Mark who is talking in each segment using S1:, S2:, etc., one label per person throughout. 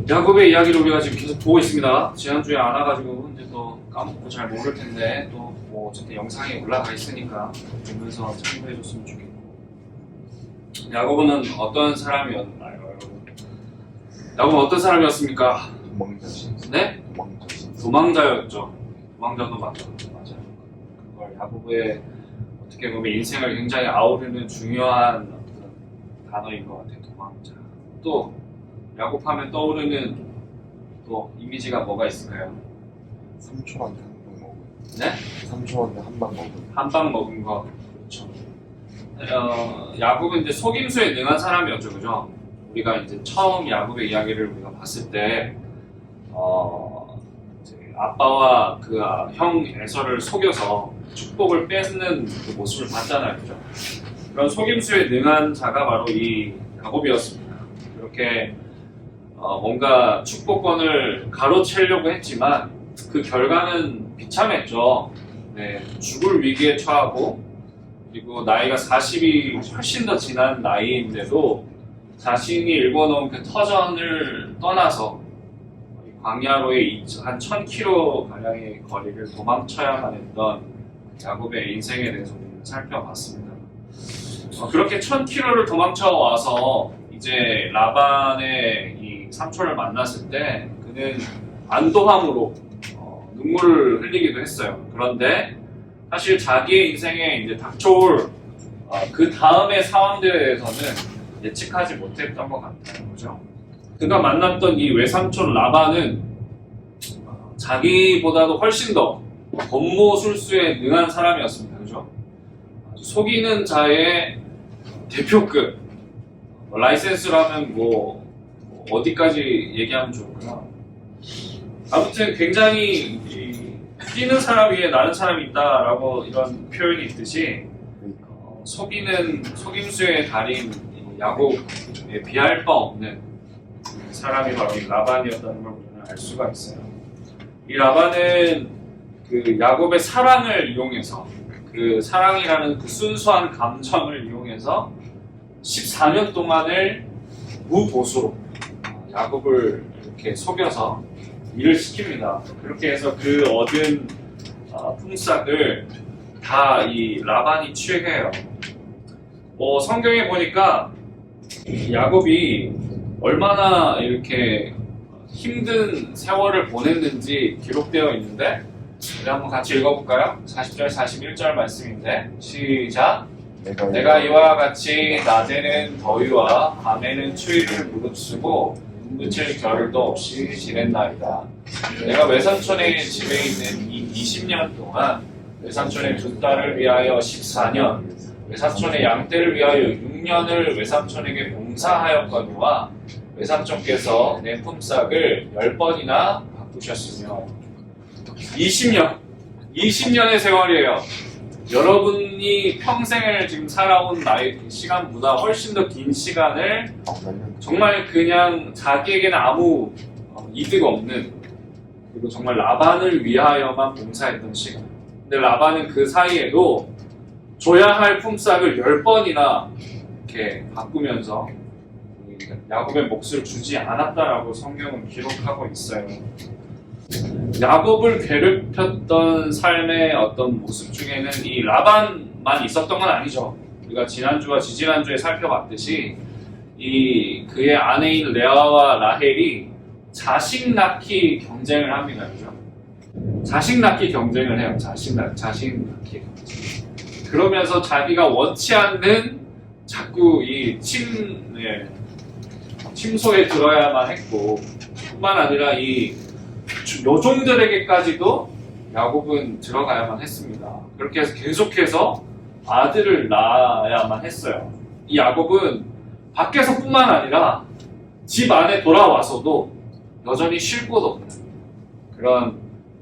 S1: 야곱의 이야기를 우리가 지금 계속 보고 있습니다. 지난주에 안 와가지고 이제 또 까먹고 잘 모를 텐데 또 뭐 어쨌든 영상이 올라가 있으니까 보면서 참고해줬으면 좋겠고. 야곱은 어떤 사람이었나요, 여러분? 야곱은 어떤 사람이었습니까?
S2: 도망자신.
S1: 네? 도망자였죠. 도망자도 맞아요. 그걸 야곱의 어떻게 보면 인생을 굉장히 아우르는 중요한 어떤 단어인 것 같아요. 도망자. 또 야곱하면 떠오르는 또 이미지가 뭐가 있을까요?
S2: 삼촌한테 한 방 먹은.
S1: 네?
S2: 삼촌한테 한 방 먹은.
S1: 한 방 먹은 거. 그렇죠. 야곱은 이제 속임수에 능한 사람이었죠, 그죠? 우리가 이제 처음 야곱의 이야기를 우리가 봤을 때, 이제 아빠와 그 형 에서를 속여서 축복을 뺏는 그 모습을 봤잖아요, 그죠? 그런 속임수에 능한 자가 바로 이 야곱이었습니다. 그렇게 뭔가 축복권을 가로채려고 했지만 그 결과는 비참했죠. 네, 죽을 위기에 처하고 그리고 나이가 40이 훨씬 더 지난 나이인데도 자신이 읽어놓은 그 터전을 떠나서 광야로의 한 1000km 가량의 거리를 도망쳐야만 했던 야곱의 인생에 대해서 우리는 살펴봤습니다. 그렇게 1000km를 도망쳐 와서 이제 라반의 이 삼촌을 만났을 때 그는 안도함으로 눈물을 흘리기도 했어요. 그런데 사실 자기의 인생에 이제 닥쳐올 그 다음의 상황들에 대해서는 예측하지 못했던 것 같아요. 그죠? 그가 만났던 이 외삼촌 라반은 자기보다도 훨씬 더 권모술수에 능한 사람이었습니다. 그죠? 속이는 자의 대표급. 라이센스라면 뭐 어디까지 얘기하면 좋을까요? 아무튼 굉장히 뛰는 사람 위에 나는 사람이 있다라고 이런 표현이 있듯이 속임수의 달인 야곱에 비할 바 없는 사람이 바로 이 라반이었다는 걸 우리는 알 수가 있어요. 이 라반은 그 야곱의 사랑을 이용해서 그 사랑이라는 그 순수한 감정을 이용해서 14년 동안을 무보수로 야곱을 이렇게 속여서 일을 시킵니다. 그렇게 해서 그 얻은 품삯을 다 이 라반이 취해요. 성경에 보니까 야곱이 얼마나 이렇게 힘든 세월을 보냈는지 기록되어 있는데 우리 한번 같이 읽어볼까요? 40절, 41절 말씀인데 시작! 내가 이와 같이 낮에는 더위와 밤에는 추위를 무릅쓰고 눈붙일 겨를도 없이 지냈나이다. 내가 외삼촌의 집에 있는 이 20년 동안 외삼촌의 두 딸을 위하여 14년, 외삼촌의 양떼를 위하여 6년을 외삼촌에게 봉사하였거니와 외삼촌께서 내 품삯을 10번이나 바꾸셨으며 20년의 세월이에요. 여러분이 평생을 지금 살아온 시간보다 훨씬 더 긴 시간을 정말 그냥 자기에게는 아무 이득 없는 그리고 정말 라반을 위하여만 봉사했던 시간. 근데 라반은 그 사이에도 줘야 할 품삯을 10번이나 이렇게 바꾸면서 야곱의 몫을 주지 않았다라고 성경은 기록하고 있어요. 야곱을 괴롭혔던 삶의 어떤 모습 중에는 이 라반만 있었던 건 아니죠. 우리가 지난주와 지지난주에 살펴봤듯이 그의 아내인 레아와 라헬이 자식 낳기 경쟁을 합니다. 그죠? 자식 낳기 경쟁을 해요. 자식 낳기 경쟁. 그러면서 자기가 원치 않는 자꾸 이 침소에 들어야만 했고 뿐만 아니라 이 요종들에게까지도 야곱은 들어가야만 했습니다. 그렇게 해서 계속해서 아들을 낳아야만 했어요. 이 야곱은 밖에서뿐만 아니라 집 안에 돌아와서도 여전히 쉴 곳 없는 그런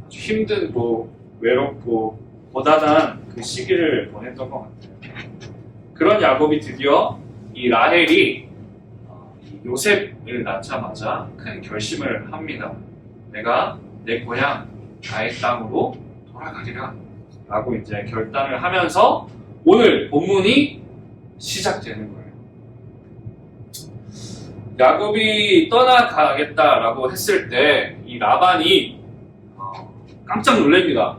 S1: 아주 힘들고 외롭고 고단한 그 시기를 보냈던 것 같아요. 그런 야곱이 드디어 이 라헬이 요셉을 낳자마자 큰 결심을 합니다. 내가 내 고향 나의 땅으로 돌아가리라 라고 이제 결단을 하면서 오늘 본문이 시작되는 거예요. 야곱이 떠나가겠다라고 했을 때 이 라반이 깜짝 놀랍니다.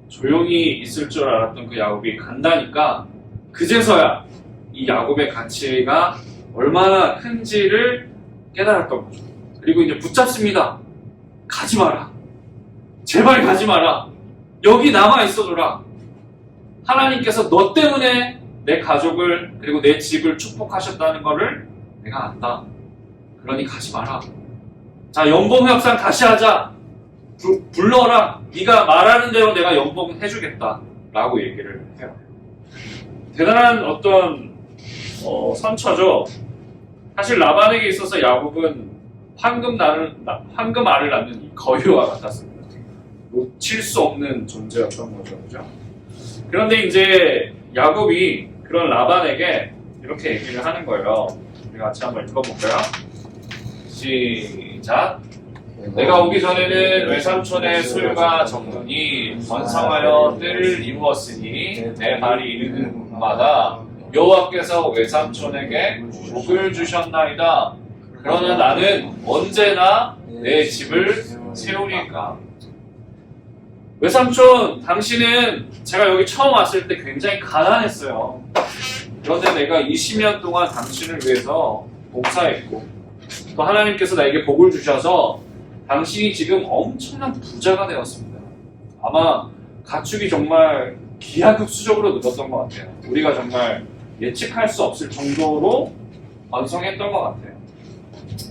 S1: 조용히 있을 줄 알았던 그 야곱이 간다니까 그제서야 이 야곱의 가치가 얼마나 큰지를 깨달았던 거죠. 그리고 이제 붙잡습니다. 가지 마라. 제발 가지 마라. 여기 남아 있어줘라. 하나님께서 너 때문에 내 가족을 그리고 내 집을 축복하셨다는 것을 내가 안다. 그러니 가지 마라. 자, 연봉 협상 다시 하자. 불러라. 네가 말하는 대로 내가 연봉 해주겠다. 라고 얘기를 해요. 대단한 어떤 선처죠. 사실 라반에게 있어서 야곱은 황금 알을 낳는 이 거위와 같았습니다. 놓칠 수 없는 존재였던 거죠. 그죠? 그런데 이제 야곱이 그런 라반에게 이렇게 얘기를 하는 거예요. 우리 같이 한번 읽어볼까요? 시작. 내가 오기 전에는 외삼촌의 소유가 적느니 번성하여 뜰을 이루었으니 내 말이 이르는 곳마다 여호와께서 외삼촌에게 복을 주셨나이다. 그러나 나는 언제나 내 집을 세우리까. 외삼촌, 당신은 제가 여기 처음 왔을 때 굉장히 가난했어요. 그런데 내가 20년 동안 당신을 위해서 봉사했고 또 하나님께서 나에게 복을 주셔서 당신이 지금 엄청난 부자가 되었습니다. 아마 가축이 정말 기하급수적으로 늘었던 것 같아요. 우리가 정말 예측할 수 없을 정도로 번성했던 것 같아요.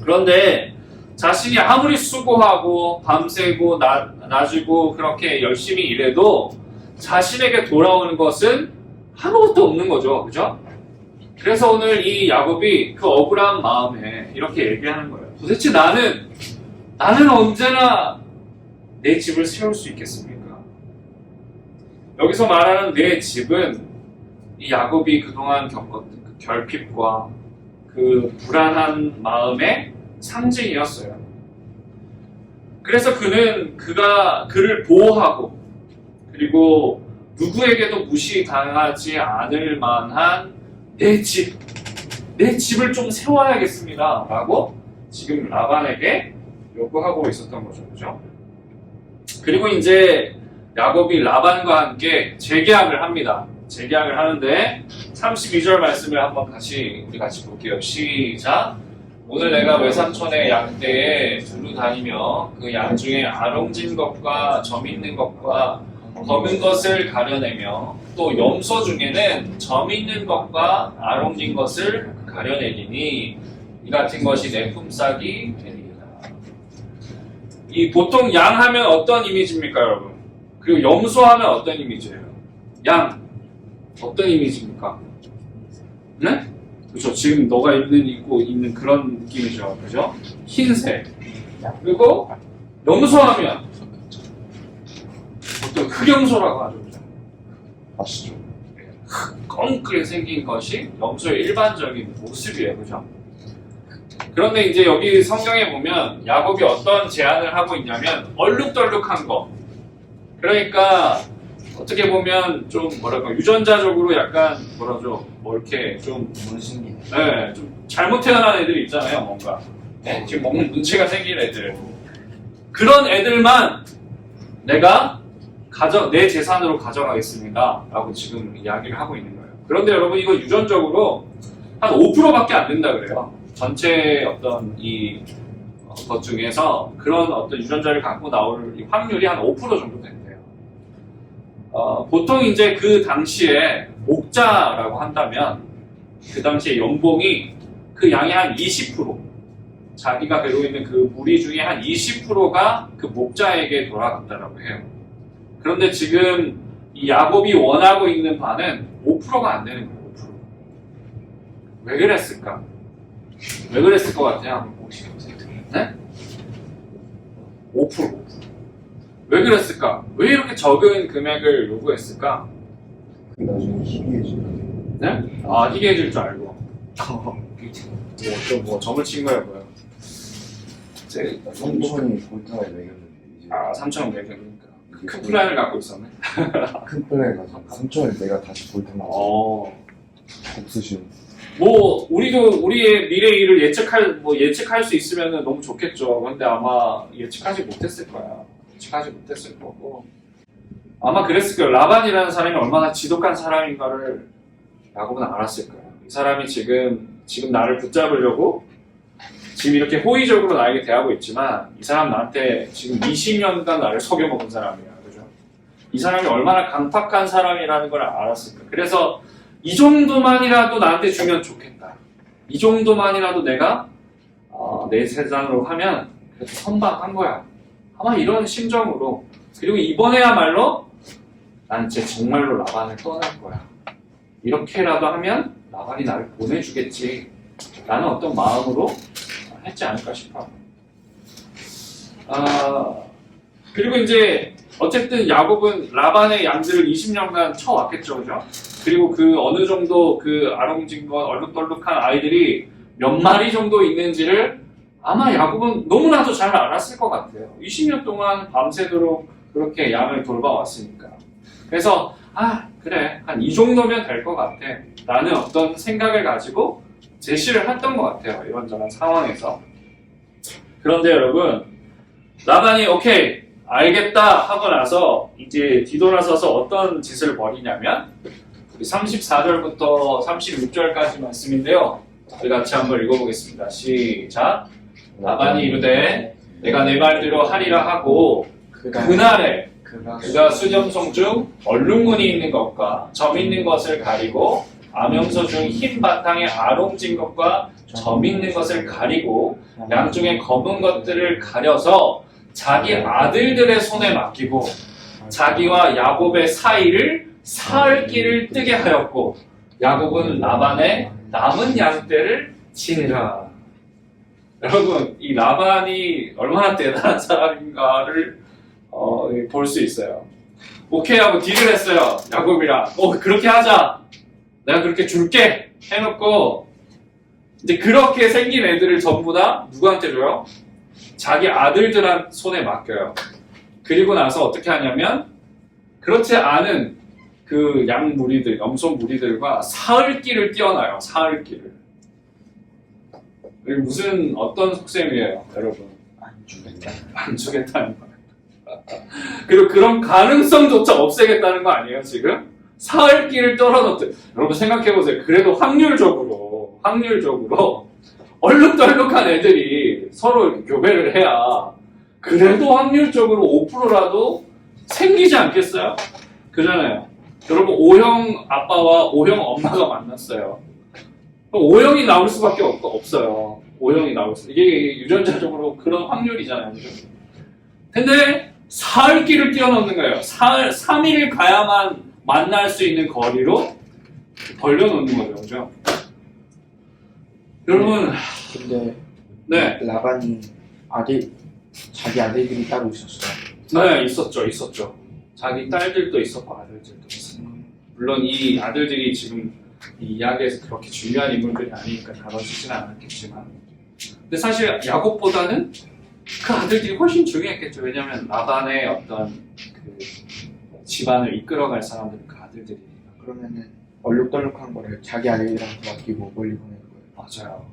S1: 그런데 자신이 아무리 수고하고 밤새고 낮이고 그렇게 열심히 일해도 자신에게 돌아오는 것은 아무것도 없는 거죠. 그죠? 그래서 오늘 이 야곱이 그 억울한 마음에 이렇게 얘기하는 거예요. 도대체 나는 언제나 내 집을 세울 수 있겠습니까? 여기서 말하는 내 집은 이 야곱이 그동안 겪었던 그 결핍과 그 불안한 마음의 상징이었어요. 그래서 그를 보호하고 그리고 누구에게도 무시당하지 않을 만한 내 집을 좀 세워야겠습니다. 라고 지금 라반에게 요구하고 있었던 거죠. 그죠? 그리고 이제 야곱이 라반과 함께 재계약을 합니다. 재계약을 하는데 32절 말씀을 한번 우리 같이 볼게요. 시작. 오늘 내가 외삼촌의 양떼에 두루 다니며 그 양 중에 아롱진 것과 점 있는 것과 검은 것을 가려내며 또 염소 중에는 점 있는 것과 아롱진 것을 가려내리니 이 같은 것이 내 품삯이 되리이다. 이 보통 양 하면 어떤 이미지입니까, 여러분? 그리고 염소 하면 어떤 이미지예요? 양 어떤 이미지입니까? 네? 그렇죠. 지금 너가 입고 있는 그런 느낌이죠. 그죠? 흰색. 그리고 염소하면 어떤 흑염소라고 하죠.
S2: 아시죠?
S1: 검게 생긴 것이 염소의 일반적인 모습이에요. 그죠? 그런데 이제 여기 성경에 보면 야곱이 어떤 제안을 하고 있냐면 얼룩덜룩한 거. 그러니까 어떻게 보면 좀 유전자적으로 약간 이렇게 좀 잘못 태어난 애들이 있잖아요. 뭔가 지금 먹는 문제가 생긴 애들. 그런 애들만 내가 내 재산으로 가져가겠습니다. 라고 지금 이야기를 하고 있는 거예요. 그런데 여러분 이거 유전적으로 한 5%밖에 안 된다 그래요. 전체 어떤 것 중에서 그런 어떤 유전자를 갖고 나올 확률이 한 5% 정도 된대요. 보통 이제 그 당시에 목자라고 한다면 그 당시에 연봉이 그 양의 한 20% 자기가 배우고 있는 그 무리 중에 한 20%가 그 목자에게 돌아간다라고 해요. 그런데 지금 이 야곱이 원하고 있는 바는 5%가 안 되는 거예요. 5%. 왜 그랬을까? 왜 그랬을 것 같아요? 네? 5%. 왜 그랬을까? 왜 이렇게 적은 금액을 요구했을까?
S2: 나중에 희귀해지네.
S1: 네? 아, 희귀해질 줄 알고. 점을 친 거야, 뭐야?
S2: 삼촌이 볼타에 매겼는데 이제
S1: 삼촌은 왜 그러니까. 큰 플랜을 갖고 있었네.
S2: 큰 플랜을 가지고 삼촌을 내가 다시 볼타 맞춰. 국수심.
S1: 뭐 우리도 우리의 미래 일을 예측할 수 있으면 너무 좋겠죠. 근데 아마 예측하지 못했을 거야. 예측하지 못했을 거고 아마 그랬을 거예요. 라반이라는 사람이 얼마나 지독한 사람인가를 야곱은 알았을 거예요. 이 사람이 지금 나를 붙잡으려고 지금 이렇게 호의적으로 나에게 대하고 있지만 이 사람 나한테 지금 20년간 나를 속여먹은 사람이야. 그죠? 이 사람이 얼마나 강팍한 사람이라는 걸 알았을 거예요. 그래서 이 정도만이라도 나한테 주면 좋겠다. 이 정도만이라도 내가 내 세상으로 하면 그래도 선방한 거야. 아마 이런 심정으로 그리고 이번에야말로 나는 이제 정말로 라반을 떠날 거야. 이렇게라도 하면 라반이 나를 보내주겠지. 라는 어떤 마음으로 했지 않을까 싶어. 그리고 이제 어쨌든 야곱은 라반의 양들을 20년간 쳐왔겠죠, 그죠? 그리고 그 어느 정도 그 아롱진건 얼룩덜룩한 아이들이 몇 마리 정도 있는지를 아마 야곱은 너무나도 잘 알았을 것 같아요. 20년 동안 밤새도록 그렇게 양을 돌봐왔으니까. 그래서 그래 한 이 정도면 될 것 같아 라는 어떤 생각을 가지고 제시를 했던 것 같아요. 이런저런 상황에서. 그런데 여러분 라반이 오케이 알겠다 하고 나서 이제 뒤돌아서서 어떤 짓을 벌이냐면 우리 34절부터 36절까지 말씀인데요. 우리 같이 한번 읽어보겠습니다. 시작. 라반이 이르되 내가 내 말대로 하리라 하고 그날에 그가 수염송 중 얼룩무늬 있는 것과 점 있는 것을 가리고 암염소 중 흰 바탕에 아롱진 것과 점 있는 것을 가리고 양쪽에 검은 것들을 가려서 자기 아들들의 손에 맡기고 자기와 야곱의 사이를 사흘 길을 뜨게 하였고 야곱은 라반의 남은 양떼를 치니라. 여러분 이 라반이 얼마나 대단한 사람인가를 볼 수 있어요. 오케이 하고 딜을 했어요. 야곱이랑 그렇게 하자. 내가 그렇게 줄게 해놓고 이제 그렇게 생긴 애들을 전부 다 누구한테 줘요? 자기 아들들한 손에 맡겨요. 그리고 나서 어떻게 하냐면 그렇지 않은 그 양 무리들, 염소 무리들과 사흘길을 뛰어나요. 사흘길을. 무슨 어떤 속셈이에요, 여러분? 안 주겠다는 거예요. 그리고 그런 가능성조차 없애겠다는 거 아니에요, 지금? 사흘길을 떨어졌대. 여러분 생각해보세요. 그래도 확률적으로 얼룩덜룩한 애들이 서로 이렇게 교배를 해야 그래도 확률적으로 5%라도 생기지 않겠어요? 그잖아요. 여러분 O형 아빠와 O형 엄마가 만났어요. 그럼 O형이 나올 수밖에 없어요. O형이 나올 수. 이게 유전자적으로 그런 확률이잖아요. 근데 사흘길을 뛰어넘는 거예요. 3일 가야만 만날 수 있는 거리로 벌려놓는 거죠. 그죠? 여러분.
S3: 근데
S1: 네.
S3: 라반이 자기 아들들이 따로 있었어요.
S1: 네, 있었죠. 자기 딸들도 있었고 아들들도 있었고. 물론 이 아들들이 지금 이 이야기에서 그렇게 중요한 인물들이 아니니까 다뤄지지는 않았겠지만 근데 사실 야곱보다는 그 아들들이 훨씬 중요했겠죠. 왜냐하면 라반의 어떤 그 집안을 이끌어갈 사람들은 그 아들들이니까.
S3: 그러면은 얼룩덜룩한 거를 자기 아들들한테 맡기고 멀리 보내는 거예요.
S1: 맞아요.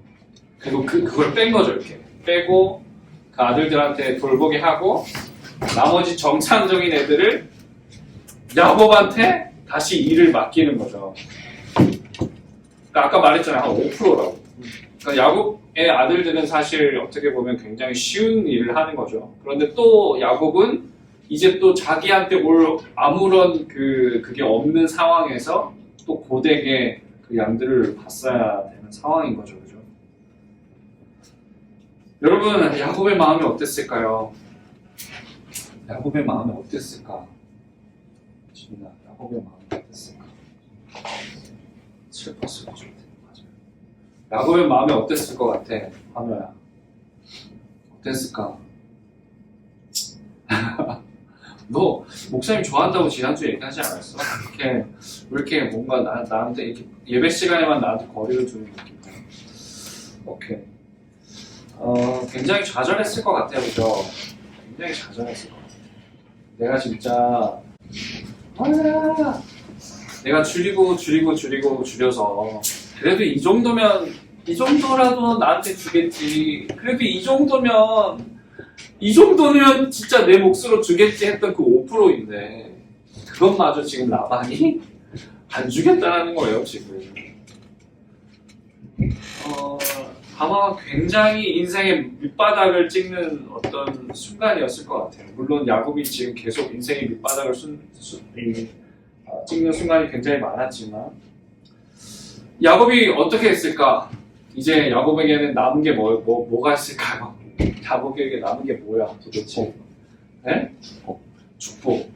S1: 그리고 그걸 뺀 거죠. 이렇게 빼고 그 아들들한테 돌보게 하고 나머지 정상적인 애들을 야곱한테 다시 일을 맡기는 거죠. 그러니까 아까 말했잖아요. 한 5%라고. 그러니까 야곱의 아들들은 사실 어떻게 보면 굉장히 쉬운 일을 하는 거죠. 그런데 또 야곱은 이제 또 자기한테 올 아무런 그게 없는 상황에서 또 고되게 그 양들을 봤어야 되는 상황인 거죠. 그죠? 여러분, 야곱의 마음이 어땠을까요? 야곱의 마음이 어땠을까? 야곱의 마음이 어땠을까? 슬펐을 것 같아. 맞아요. 야곱의 마음이 어땠을 것 같아? 한우야. 어땠을까? 너 목사님 좋아한다고 지난주에 얘기하지 않았어? 왜 이렇게 뭔가 나한테 이렇게 예배 시간에만 나한테 거리를 두는 느낌이야. 오케이. 굉장히 좌절했을 것 같아요, 그죠? 굉장히 좌절했을 것 같아요. 내가 진짜 내가 줄여서 그래도 이 정도라도 나한테 주겠지. 그래도 이 정도면 진짜 내 몫으로 주겠지 했던 그 5%인데 그것마저 지금 라반이 안 주겠다라는 거예요 지금. 아마 굉장히 인생의 밑바닥을 찍는 어떤 순간이었을 것 같아요. 물론 야곱이 지금 계속 인생의 밑바닥을 찍는 순간이 굉장히 많았지만 야곱이 어떻게 했을까? 이제 야곱에게는 남은 게 뭐가 있을까요? 야곱에게 남은 게 뭐야 도대체? 네? 축복.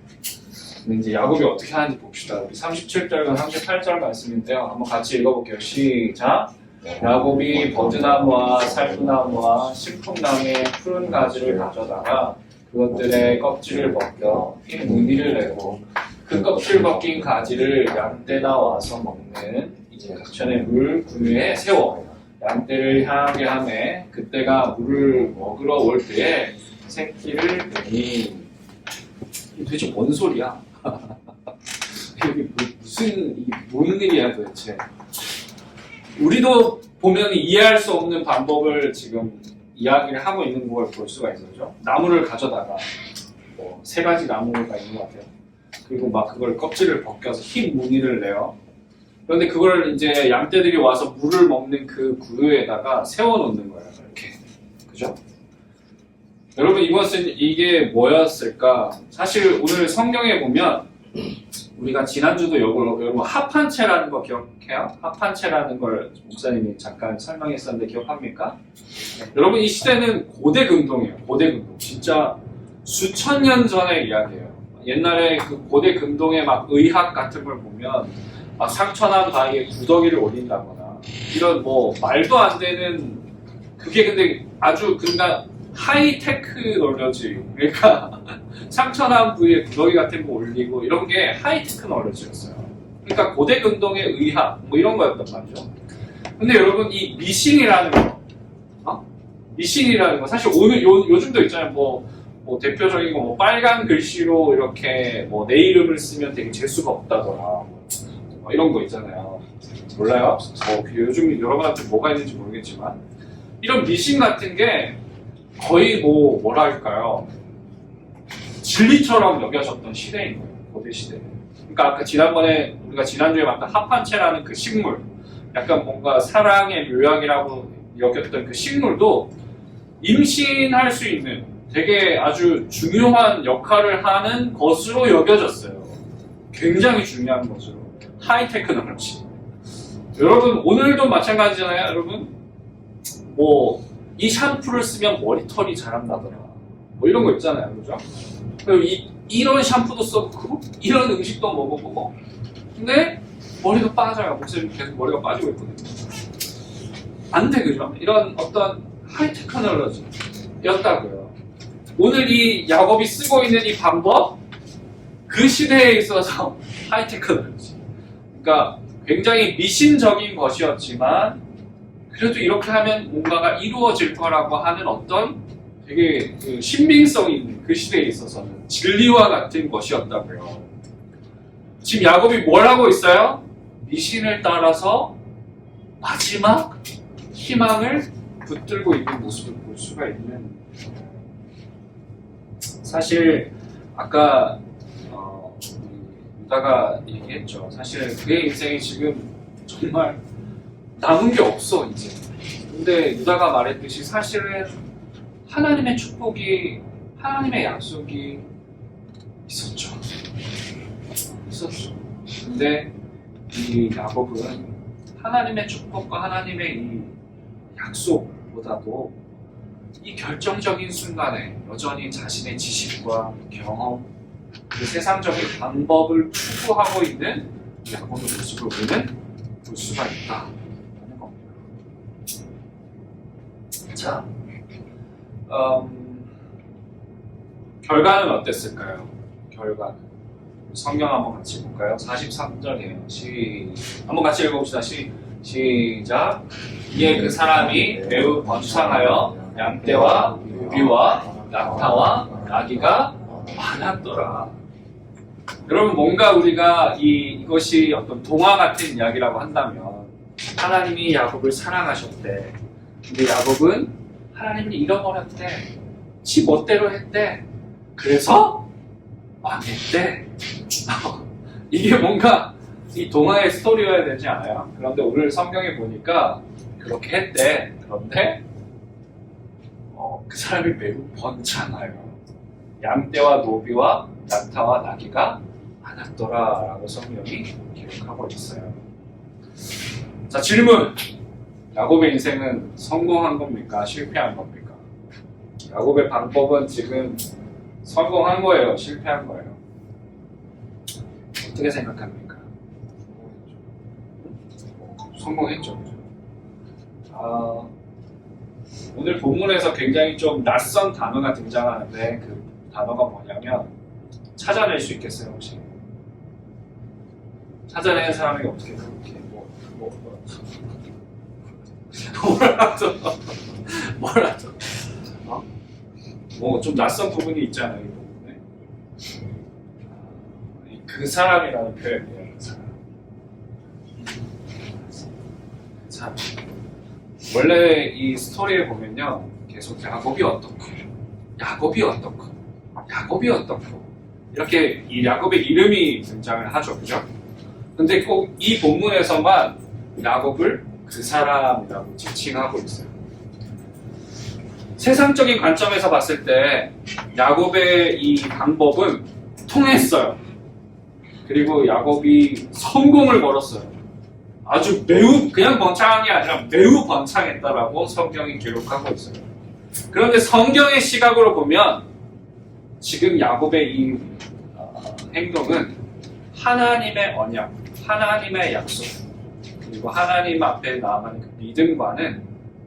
S1: 근데 이제 야곱이 어떻게 하는지 봅시다. 우리 37절과 38절 말씀인데요. 한번 같이 읽어볼게요. 시작. 야곱이 버드나무와 살구나무와 신풍나무의 푸른 가지를 가져다가 그것들의 껍질을 벗겨 흰 무늬를 내고 그 껍질 벗긴 가지를 양떼나 와서 먹는 이제 각천의 물 구유에 세워 양떼를 향하게 하매 그때가 물을 먹으러 올 때에 새끼를 내니. 이게 도대체 뭔 소리야? 이게 무슨 일이야 도대체? 우리도 보면 이해할 수 없는 방법을 지금 이야기를 하고 있는 걸 볼 수가 있어요. 나무를 가져다가 뭐 3가지 나무가 있는 것 같아요. 그리고 막 그걸 껍질을 벗겨서 흰 무늬를 내요. 그런데 그걸 이제 양떼들이 와서 물을 먹는 그 구유에다가 세워놓는 거예요. 이렇게. 그죠? 여러분 이게 뭐였을까? 사실 오늘 성경에 보면 우리가 지난주도 여러분 합한채라는 거 기억해요? 합한채라는 걸 목사님이 잠깐 설명했었는데 기억합니까? 여러분 이 시대는 고대 금동이에요. 고대 금동. 진짜 수천 년 전의 이야기예요. 옛날에 그 고대 금동의 막 의학 같은 걸 보면 막 상처난 바위에 구더기를 올린다거나 이런 뭐 말도 안 되는 그게 근데 아주 그러니까 하이테크 놀려지. 그러니까 상처난 부위에 구더기 같은 거 올리고 이런 게 하이테크 놀려지였어요. 그러니까 고대 근동의 의학 뭐 이런 거였단 말이죠. 근데 여러분 이 미신이라는 거, 미신이라는 거 사실 오늘 요즘도 있잖아요. 뭐 대표적인 거 뭐 빨간 글씨로 이렇게 뭐 내 이름을 쓰면 되게 재수가 없다더라. 뭐 이런 거 있잖아요. 몰라요? 요즘 여러분한테 뭐가 있는지 모르겠지만 이런 미신 같은 게 거의 뭐랄까요? 진리처럼 여겨졌던 시대인 거예요. 고대 시대. 그러니까 아까 우리가 지난주에 봤던 합한채라는 그 식물, 약간 뭔가 사랑의 묘약이라고 여겼던 그 식물도 임신할 수 있는 되게 아주 중요한 역할을 하는 것으로 여겨졌어요. 굉장히 중요한 것으로. 하이테크놀로지. 여러분 오늘도 마찬가지잖아요. 여러분 이 샴푸를 쓰면 머리털이 자란다더라. 뭐 이런 거 있잖아요. 그죠? 그리고 이런 샴푸도 써보고 이런 음식도 먹어보고 근데 머리가 빠져요. 목소리 계속 머리가 빠지고 있거든요. 안 돼, 그죠? 이런 어떤 하이테크놀로지였다고요. 오늘 이 야곱이 쓰고 있는 이 방법 그 시대에 있어서 하이테크놀로지. 그러니까 굉장히 미신적인 것이었지만 그래도 이렇게 하면 뭔가가 이루어질 거라고 하는 어떤 되게 그 신빙성 있는 그 시대에 있어서는 진리와 같은 것이었다고요. 지금 야곱이 뭘 하고 있어요? 미신을 따라서 마지막 희망을 붙들고 있는 모습을 볼 수가 있는. 사실 아까 유다가 얘기했죠. 사실 그의 인생이 지금 정말 남은 게 없어 이제. 근데 유다가 말했듯이 사실은 하나님의 축복이, 하나님의 약속이 있었죠. 근데 이 야곱은 하나님의 축복과 하나님의 이 약속보다도 이 결정적인 순간에 여전히 자신의 지식과 경험, 그 세상적인 방법을 추구하고 있는 야곱의 모습을 우리는 볼 수가 있다는 겁니다. 자, 결과는 어땠을까요? 결과는 성경 한번 같이 볼까요? 43절이에요. 한번 같이 읽어봅시다. 시작. 이에 그 사람이 매우 번창하여 양떼와 유비와 낙타와 나귀가 많았더라. 여러분 뭔가 우리가 이것이 어떤 동화 같은 이야기라고 한다면 하나님이 야곱을 사랑하셨대. 근데 야곱은 하나님을 잃어버렸대. 지 멋대로 했대. 그래서 망했대. 이게 뭔가 이 동화의 스토리여야 되지 않아요? 그런데 오늘 성경에 보니까 그렇게 했대. 그런데 그 사람이 매우 번창하여 양떼와 노비와 낙타와 나귀가 많았더라 라고 성경이 기록하고 있어요. 자, 질문. 야곱의 인생은 성공한 겁니까? 실패한 겁니까? 야곱의 방법은 지금 성공한 거예요? 실패한 거예요? 어떻게 생각합니까? 성공했죠. 오늘 본문에서 굉장히 좀 낯선 단어가 등장하는데 그 단어가 뭐냐면 찾아낼 수 있겠어요, 혹시? 찾아내는 사람이 어떻게 그렇게 뭐라도 좀 낯선 부분이 있잖아요, 이 부분에. 그 사람이라는 표현이에요, 그 사람. 원래 이 스토리에 보면요, 계속 야곱이 어떻고 이렇게 이 야곱의 이름이 등장을 하죠, 그죠? 근데 꼭 이 본문에서만 야곱을 그 사람이라고 지칭하고 있어요. 세상적인 관점에서 봤을 때 야곱의 이 방법은 통했어요. 그리고 야곱이 성공을 거뒀어요. 아주 매우 그냥 번창한 게 아니라 매우 번창했다라고 성경이 기록하고 있어요. 그런데 성경의 시각으로 보면 지금 야곱의 이 행동은 하나님의 언약, 하나님의 약속, 그리고 하나님 앞에 나아가는 그 믿음과는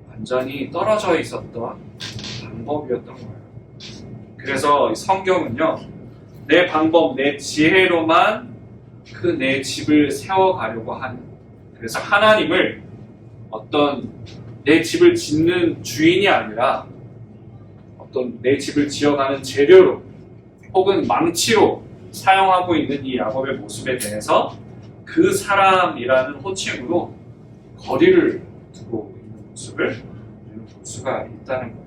S1: 완전히 떨어져 있었던 방법이었던 거예요. 그래서 성경은요, 내 방법, 내 지혜로만 그 내 집을 세워가려고 하는, 그래서 하나님을 어떤 내 집을 짓는 주인이 아니라 어떤 내 집을 지어가는 재료로 혹은 망치로 사용하고 있는 이 야곱의 모습에 대해서 그 사람이라는 호칭으로 거리를 두고 있는 모습을 볼 수가 있다는 거예요.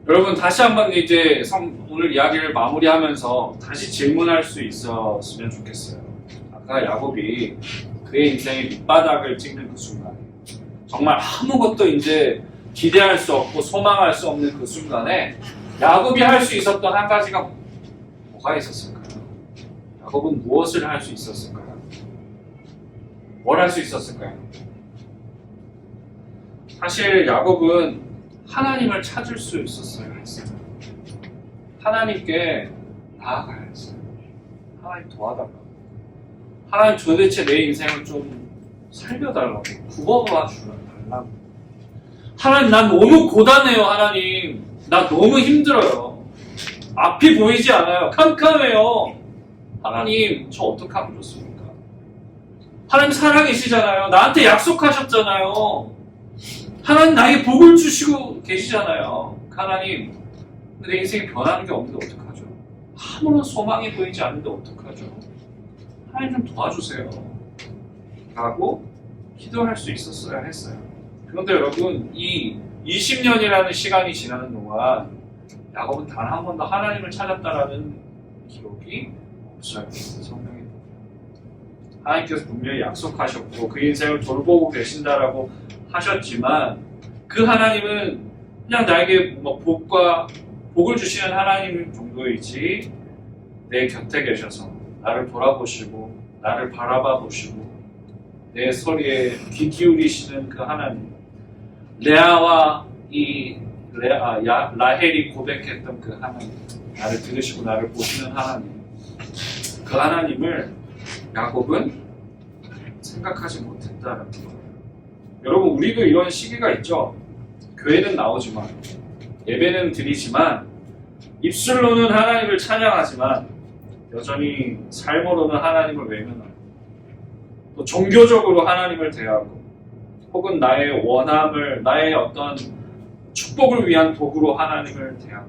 S1: 여러분, 다시 한번 이제 오늘 이야기를 마무리하면서 다시 질문할 수 있었으면 좋겠어요. 아까 야곱이 그의 인생의 밑바닥을 찍는 그 순간, 정말 아무것도 이제 기대할 수 없고 소망할 수 없는 그 순간에 야곱이 할 수 있었던 한 가지가 뭐가 있었을까요? 야곱은 무엇을 할 수 있었을까요? 뭘 할 수 있었을까요? 사실 야곱은 하나님을 찾을 수 있었어요. 하나님께 나아가야 했어요. 하나님 도와달라고. 하나님 도대체 내 인생을 좀 살려달라고. 굽어봐 주달라고. 하나님, 난 너무 고단해요. 하나님, 나 너무 힘들어요. 앞이 보이지 않아요. 캄캄해요. 하나님, 저 어떡하면 좋습니까? 하나님 살아계시잖아요. 나한테 약속하셨잖아요. 하나님 나에게 복을 주시고 계시잖아요. 하나님, 내 인생이 변하는 게 없는데 어떡하죠? 아무런 소망이 보이지 않는데 어떡하죠? 하나님 좀 도와주세요. 라고 기도할 수 있었어야 했어요. 그런데 여러분, 이 20년이라는 시간이 지나는 동안 야곱은 단 한 번도 하나님을 찾았다라는 기록이 없어요. 성경에. 하나님께서 분명히 약속하셨고 그 인생을 돌보고 계신다라고 하셨지만 그 하나님은 그냥 나에게 복을 주시는 하나님 정도이지 내 곁에 계셔서 나를 돌아보시고 나를 바라봐 보시고 내 소리에 귀 기울이시는 그 하나님, 레아와 라헬이 고백했던 그 하나님, 나를 들으시고 나를 보시는 하나님, 그 하나님을 야곱은 생각하지 못했다는 거예요. 여러분, 우리도 이런 시기가 있죠. 교회는 나오지만, 예배는 드리지만, 입술로는 하나님을 찬양하지만 여전히 삶으로는 하나님을 외면하고, 또 종교적으로 하나님을 대하고, 혹은 나의 원함을, 나의 어떤 축복을 위한 도구로 하나님을 대하고,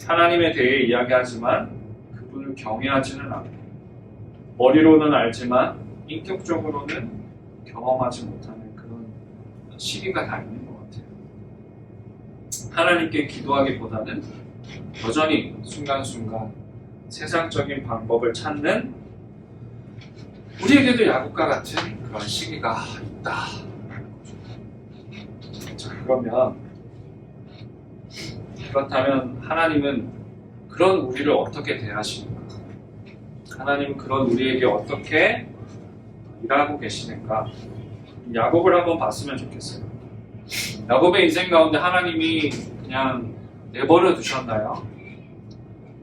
S1: 하나님에 대해 이야기하지만 그분을 경외하지는 않고, 머리로는 알지만 인격적으로는 경험하지 못하는 그런 시기가 다 있는 것 같아요. 하나님께 기도하기보다는 여전히 순간순간 세상적인 방법을 찾는 우리에게도 야곱과 같은 그런 시기가 있다. 자, 그렇다면 하나님은 그런 우리를 어떻게 대하시는가? 하나님은 그런 우리에게 어떻게 일하고 계시는가? 야곱을 한번 봤으면 좋겠어요. 야곱의 인생 가운데 하나님이 그냥 내버려 두셨나요?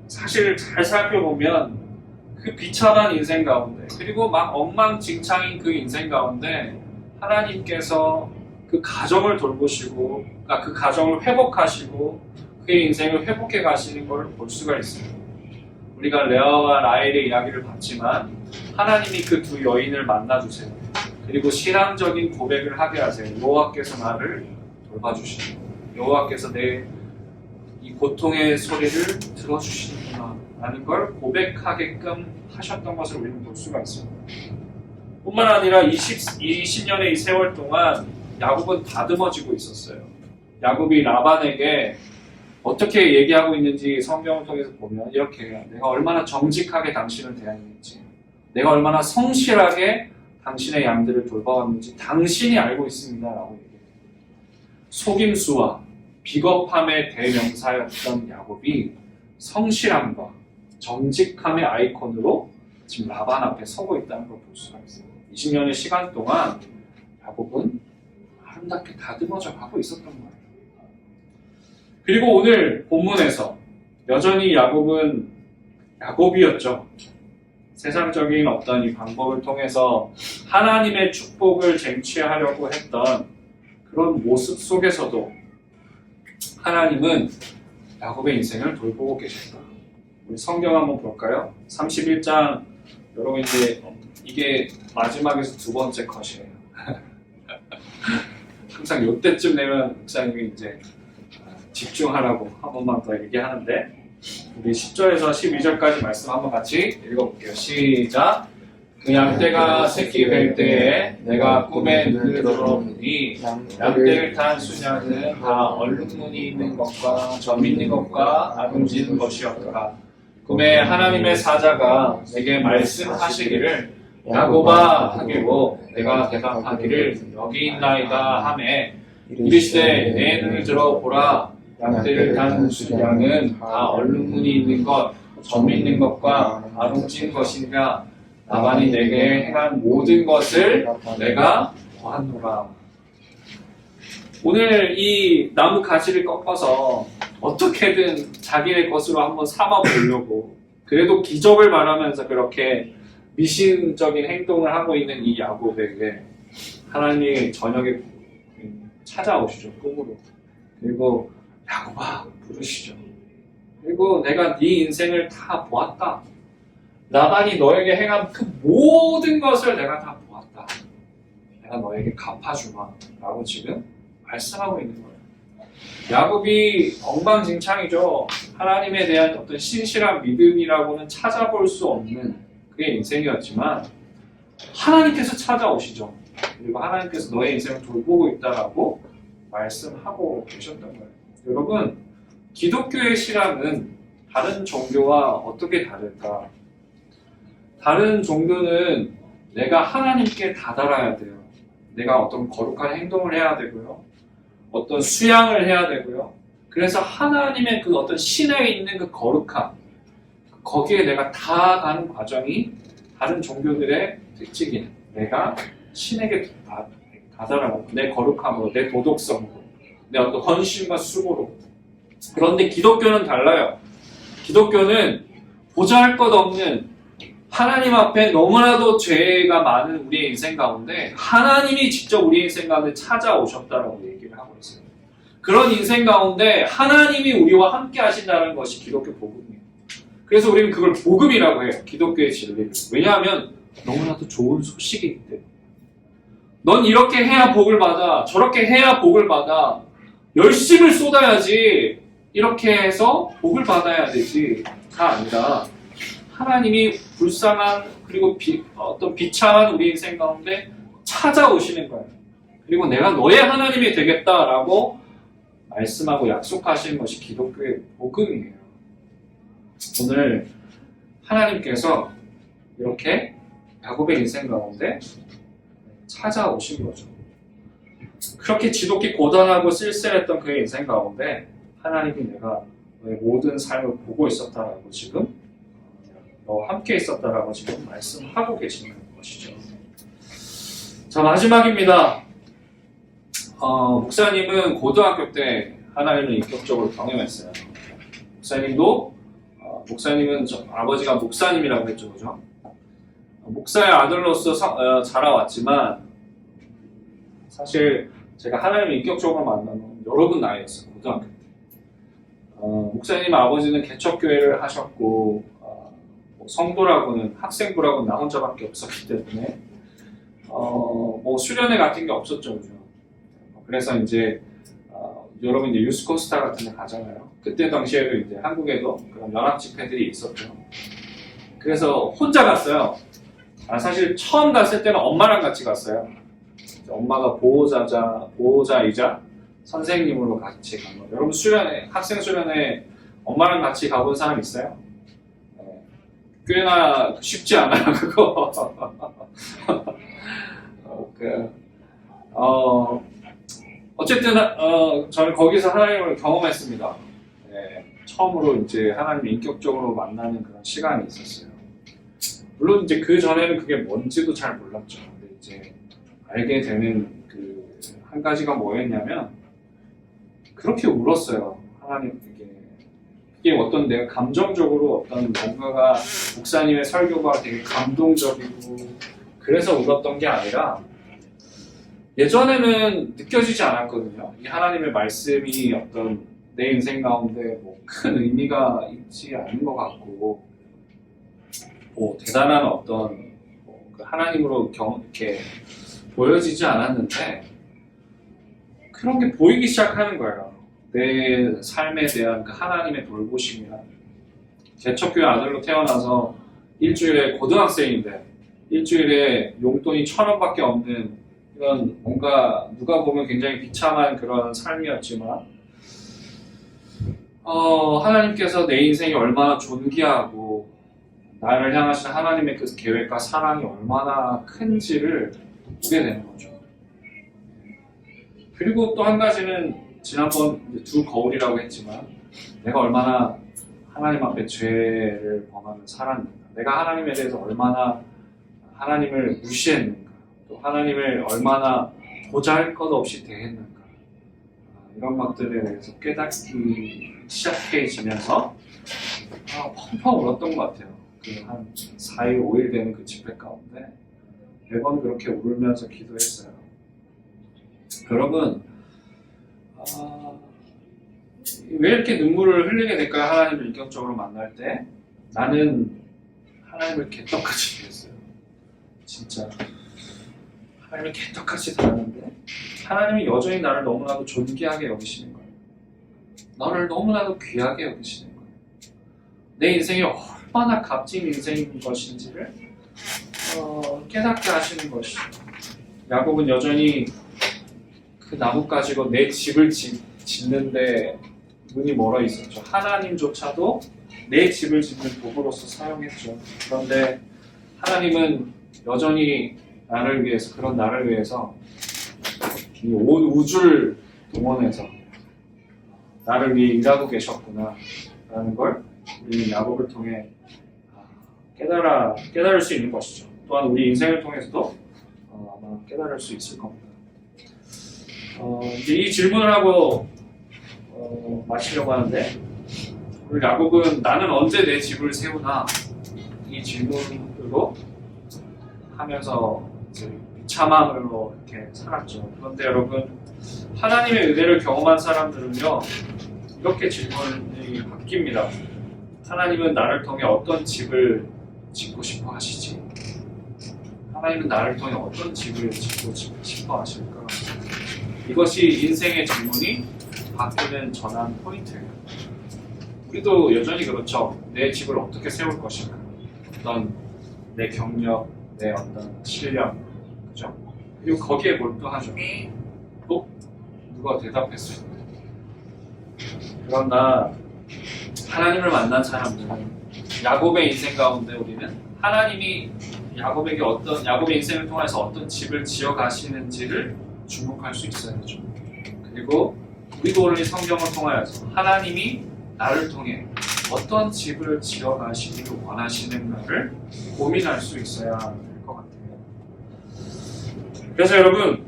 S1: 사실 잘 살펴보면 그 비참한 인생 가운데 그리고 막 엉망진창인 그 인생 가운데 하나님께서 그 가정을 돌보시고 그 가정을 회복하시고 그의 인생을 회복해 가시는 걸 볼 수가 있습니다. 우리가 레아와 라헬의 이야기를 봤지만 하나님이 그 두 여인을 만나주세요. 그리고 신앙적인 고백을 하게 하세요. 여호와께서 나를 돌봐주시고 여호와께서 내 이 고통의 소리를 들어주시는구나 라는 걸 고백하게끔 하셨던 것을 우리는 볼 수가 있습니다. 뿐만 아니라 20년의 이 세월 동안 야곱은 다듬어지고 있었어요. 야곱이 라반에게 어떻게 얘기하고 있는지 성경을 통해서 보면 이렇게 해요. 내가 얼마나 정직하게 당신을 대했는지, 내가 얼마나 성실하게 당신의 양들을 돌봐왔는지 당신이 알고 있습니다 라고 얘기해요. 속임수와 비겁함의 대명사였던 야곱이 성실함과 정직함의 아이콘으로 지금 라반 앞에 서고 있다는 걸 볼 수가 있어요. 20년의 시간 동안 야곱은 아름답게 다듬어져 가고 있었던 거예요. 그리고 오늘 본문에서 여전히 야곱은 야곱이었죠. 세상적인 어떤 이 방법을 통해서 하나님의 축복을 쟁취하려고 했던 그런 모습 속에서도 하나님은 야곱의 인생을 돌보고 계셨다. 우리 성경 한번 볼까요? 31장, 여러분 이제 이게 마지막에서 두 번째 컷이에요. 항상 이때쯤 되면 목사님이 이제 집중하라고 한 번만 더 얘기하는데 우리 10절에서 12절까지 말씀 한번 같이 읽어볼게요. 시작! 그 양떼가 새끼 뵐 때에 내가 꿈에 눈을 들어보니 양떼를 탄 수냐는 다 얼룩무늬 있는 것과 점 있는 것과 아둥진 것이었더라. 꿈에 하나님의 사자가 내게 말씀하시기를 야곱아 하기로 내가 대답하기를 여기 있나이다 하매 이르시되 내 눈을 들어 보라. 양떼를 탄 수양은 다 얼룩무늬 있는 것, 점 있는 것과 아둥진 것이니까 라반이 내게 행한 모든 것을 내가 보았노라. 오늘 이 나무 가지를 꺾어서 어떻게든 자기의 것으로 한번 삼아 보려고 그래도 기적을 말하면서 그렇게 미신적인 행동을 하고 있는 이 야곱에게 하나님이 저녁에 찾아오시죠. 꿈으로. 그리고 야곱아 부르시죠. 그리고 내가 네 인생을 다 보았다. 라반이 너에게 행한 그 모든 것을 내가 다 보았다. 내가 너에게 갚아주마 라고 지금 말씀하고 있는 거예요. 야곱이 엉망진창이죠. 하나님에 대한 어떤 신실한 믿음이라고는 찾아볼 수 없는 그의 인생이었지만 하나님께서 찾아오시죠. 그리고 하나님께서 너의 인생을 돌보고 있다라고 말씀하고 계셨던 거예요. 여러분, 기독교의 신앙은 다른 종교와 어떻게 다를까? 다른 종교는 내가 하나님께 다다라야 돼요. 내가 어떤 거룩한 행동을 해야 되고요. 어떤 수양을 해야 되고요. 그래서 하나님의 그 어떤 신에 있는 그 거룩함, 거기에 내가 다가는 과정이 다른 종교들의 특징이에요. 내가 신에게 다다라고, 내 거룩함으로, 내 도덕성으로, 내 어떤 헌신과 수고로. 그런데 기독교는 달라요. 기독교는 보잘것없는 하나님 앞에 너무나도 죄가 많은 우리의 인생 가운데 하나님이 직접 우리의 인생 가운데 찾아오셨다라고 얘기를 하고 있어요. 그런 인생 가운데 하나님이 우리와 함께 하신다는 것이 기독교 복음이에요. 그래서 우리는 그걸 복음이라고 해요. 기독교의 진리를. 왜냐하면 너무나도 좋은 소식이기 때문에. 넌 이렇게 해야 복을 받아, 저렇게 해야 복을 받아, 열심을 쏟아야지 이렇게 해서 복을 받아야 되지가 아니라 하나님이 불쌍한 그리고 어떤 비참한 우리 인생 가운데 찾아오시는 거예요. 그리고 내가 너의 하나님이 되겠다라고 말씀하고 약속하시는 것이 기독교의 복음이에요. 오늘 하나님께서 이렇게 야곱의 인생 가운데 찾아오신 거죠. 그렇게 지독히 고단하고 쓸쓸했던 그의 인생 가운데 하나님이 내가 너의 모든 삶을 보고 있었다라고 지금 너와 함께 있었다라고 지금 말씀하고 계시는 것이죠. 자, 마지막입니다. 목사님은 고등학교 때 하나님을 인격적으로 경험했어요. 목사님은 아버지가 목사님이라고 했죠, 그죠? 목사의 아들로서 자라왔지만 사실 제가 하나님을 인격적으로 만난 건 여러 분 나이였어요, 고등학교 때. 목사님 아버지는 개척교회를 하셨고 성도라고는 학생부라고는 나 혼자밖에 없었기 때문에 뭐 수련회 같은 게 없었죠, 그죠? 그래서 이제 여러분 이제 유스코스타 같은 데 가잖아요. 그때 당시에도 이제 한국에도 그런 연합 집회들이 있었죠. 그래서 혼자 갔어요. 사실 처음 갔을 때는 엄마랑 같이 갔어요. 엄마가 보호자이자 선생님으로 같이 간 거예요. 여러분 학생 수련회 엄마랑 같이 가본 사람 있어요? 네. 꽤나 쉽지 않아요, 그거. 어쨌든 저는 거기서 하나님을 경험했습니다. 네, 처음으로 이제 하나님을 인격적으로 만나는 그런 시간이 있었어요. 물론 이제 그 전에는 그게 뭔지도 잘 몰랐죠. 근데 이제 알게 되는 그 한 가지가 뭐였냐면 그렇게 울었어요. 이게 어떤 내가 감정적으로 어떤 뭔가가 목사님의 설교가 되게 감동적이고 그래서 울었던 게 아니라 예전에는 느껴지지 않았거든요. 이 하나님의 말씀이 어떤 내 인생 가운데 뭐 큰 의미가 있지 않은 것 같고, 뭐 대단한 어떤 그 하나님으로 이렇게 보여지지 않았는데 그런 게 보이기 시작하는 거예요. 내 삶에 대한 그 하나님의 돌보심이나 개척교회 아들로 태어나서 일주일에 고등학생인데 일주일에 용돈이 1,000원밖에 없는 이런 뭔가 누가 보면 굉장히 비참한 그런 삶이었지만 하나님께서 내 인생이 얼마나 존귀하고 나를 향하신 하나님의 그 계획과 사랑이 얼마나 큰지를 보게 되는 거죠. 그리고 또 한 가지는 지난번 두 거울이라고 했지만 내가 얼마나 하나님 앞에 죄를 범하며 살았는가, 내가 하나님에 대해서 얼마나 하나님을 무시했는가, 또 하나님을 얼마나 보잘것없이 대했는가, 이런 것들에 대해서 깨닫기 시작해지면서 펑펑 울었던 것 같아요. 그 한 4일, 5일 되는 그 집회 가운데 매번 그렇게 울면서 기도했어요. 여러분, 왜 이렇게 눈물을 흘리게 될까요? 하나님을 인격적으로 만날 때 나는 하나님을 개떡같이 믿었어요. 진짜 하나님을 개떡같이 다루는데 하나님이 여전히 나를 너무나도 존귀하게 여기시는 거예요. 너를 너무나도 귀하게 여기시는 거예요. 내 인생이 얼마나 값진 인생인 것인지를 깨닫게 하시는 것이죠. 야곱은 여전히 그 나무 가지고 내 집을 짓는데 눈이 멀어 있었죠. 하나님조차도 내 집을 짓는 도구로서 사용했죠. 그런데 하나님은 여전히 나를 위해서 이 온 우주를 동원해서 나를 위해 일하고 계셨구나 라는 걸 우리 야곱을 통해 깨달을 수 있는 것이죠. 또한 우리 인생을 통해서도 아마 깨달을 수 있을 겁니다. 이제 이 질문을 하고 마치려고 하는데, 우리 야곱은 나는 언제 내 집을 세우나 이 질문으로 하면서 이제 비참함으로 이렇게 살았죠. 그런데 여러분, 하나님의 은혜를 경험한 사람들은요 이렇게 질문이 바뀝니다. 하나님은 나를 통해 어떤 집을 짓고 싶어 하시지? 하나님은 나를 통해 어떤 집을 짓고 싶어 하실까? 이것이 인생의 질문이 바뀌는 전환 포인트예요. 우리도 여전히 그렇죠. 내 집을 어떻게 세울 것인가? 어떤 내 경력, 내 어떤 실력, 그죠? 그리고 거기에 몰두하죠. 또 누가 대답했어요. 그러나 하나님을 만난 사람들은 야곱의 인생 가운데 우리는 하나님이 야곱의 인생을 통해서 어떤 집을 지어 가시는지를 주목할 수 있어야죠. 그리고 우리도 오늘 이 성경을 통하여서 하나님이 나를 통해 어떤 집을 지어 가시기를 원하시는가를 고민할 수 있어야 될 것 같아요. 그래서 여러분,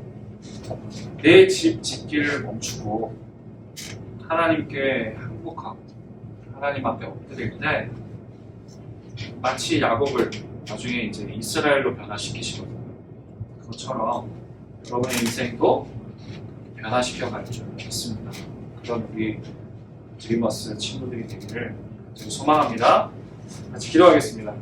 S1: 내 집 짓기를 멈추고 하나님께 항복하고 하나님 앞에 엎드릴 때 마치 야곱을 나중에 이제 이스라엘로 변화시키시거든요. 그것처럼 여러분의 인생도 변화시켜 갈 줄 믿습니다. 그런 우리 드리머스 친구들이 되기를 소망합니다. 같이 기도하겠습니다.